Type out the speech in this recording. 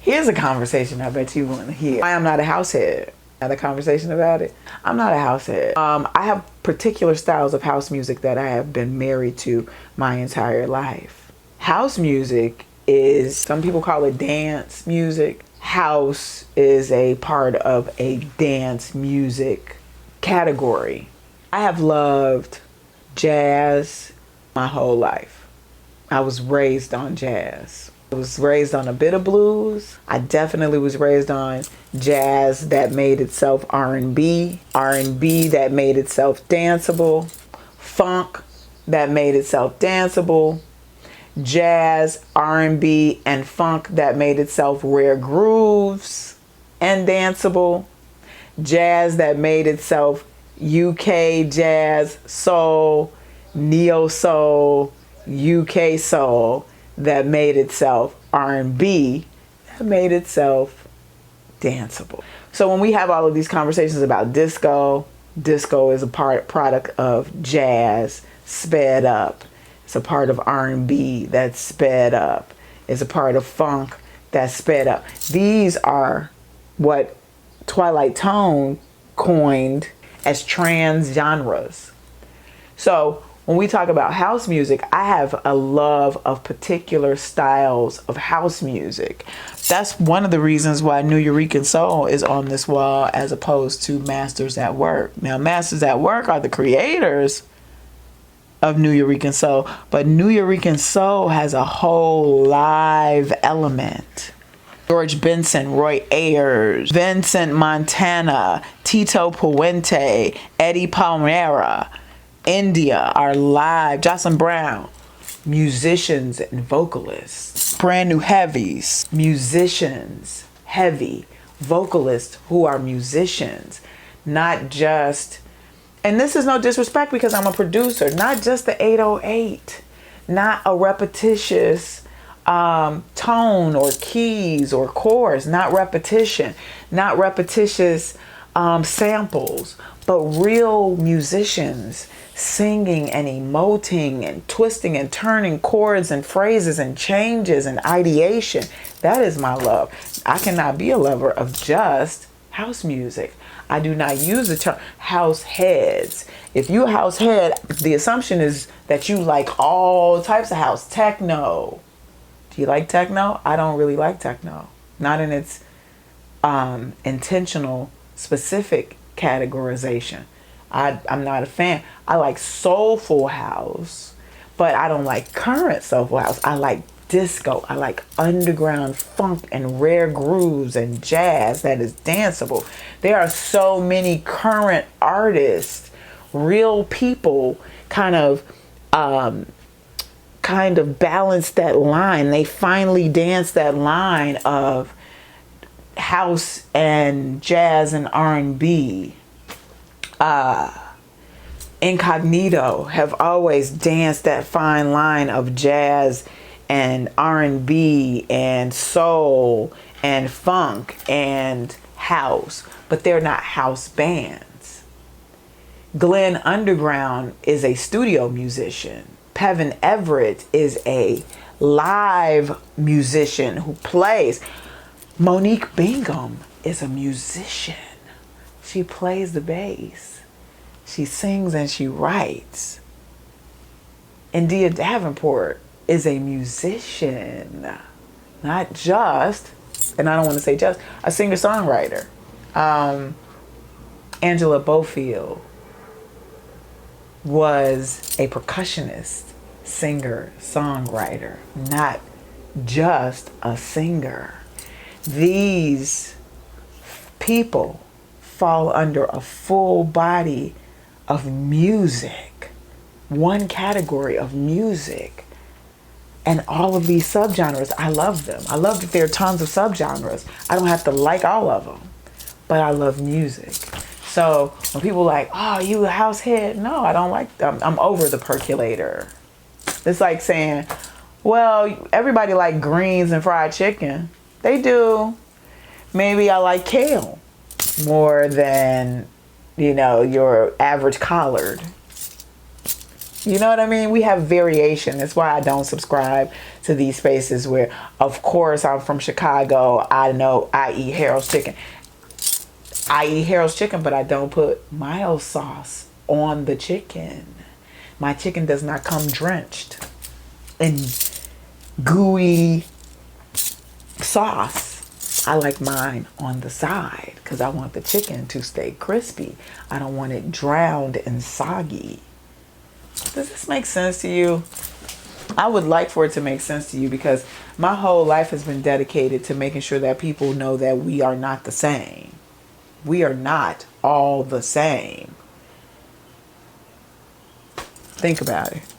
Here's a conversation I bet you want to hear. Why I'm not a house head. Another conversation about it. I'm not a house head. I have particular styles of house music that I have been married to my entire life. House music is, some people call it dance music. House is a part of a dance music category. I have loved jazz my whole life. I was raised on jazz. I was raised on a bit of blues. I definitely was raised on jazz that made itself R&B, R&B that made itself danceable, funk that made itself danceable, jazz, R&B, and funk that made itself rare grooves and danceable, jazz that made itself UK jazz, soul, neo soul, UK soul that made itself R&B that made itself danceable. So when we have all of these conversations about disco, disco is a product of jazz sped up. It's a part of R&B that's sped up. It's a part of funk that's sped up. These are what Twilight Tone coined as trans genres. So when we talk about house music, I have a love of particular styles of house music. That's one of the reasons why Nuyorican Soul is on this wall as opposed to Masters at Work. Now, Masters at Work are the creators of Nuyorican Soul, but Nuyorican Soul has a whole live element. George Benson, Roy Ayers, Vincent Montana, Tito Puente, Eddie Palmera, India are live. Jocelyn Brown, musicians and vocalists. Brand New Heavies, musicians, heavy, vocalists who are musicians, not just, and this is no disrespect because I'm a producer, not just the 808, not a repetitious tone or keys or chords, not repetition, not repetitious samples, but real musicians singing and emoting and twisting and turning chords and phrases and changes and ideation. That is my love. I cannot be a lover of just house music. I do not use the term house heads. If you a house head, the assumption is that you like all types of house. Techno. Do you like techno? I don't really like techno. Not in its intentional, specific categorization. I'm not a fan. I like soulful house, but I don't like current soulful house. I like disco. I like underground funk and rare grooves and jazz that is danceable. There are so many current artists, real people, kind of balance that line. They finally dance that line of house and jazz and R&B. Incognito have always danced that fine line of jazz and R&B and soul and funk and house, but they're not house bands. Glenn Underground is a studio musician. Pevin Everett is a live musician who plays. Monique Bingham is a musician. She plays the bass. She sings and she writes. And Dia Davenport is a musician, not just, and I don't want to say just, a singer-songwriter. Angela Bofield was a percussionist, singer, songwriter, not just a singer. These people fall under a full body of music, one category of music, and all of these subgenres. I love them. I love that there are tons of subgenres. I don't have to like all of them, but I love music. So when people are like, oh, you a house head? No, I don't like them. I'm over the percolator. It's like saying, well, everybody like greens and fried chicken. They do. Maybe I like kale more than, your average collard. You know what I mean? We have variation. That's why I don't subscribe to these spaces where, of course, I'm from Chicago. I know I eat Harold's chicken. I eat Harold's chicken, but I don't put mild sauce on the chicken. My chicken does not come drenched in gooey sauce. I like mine on the side because I want the chicken to stay crispy. I don't want it drowned and soggy. Does this make sense to you? I would like for it to make sense to you because my whole life has been dedicated to making sure that people know that we are not the same. We are not all the same. Think about it.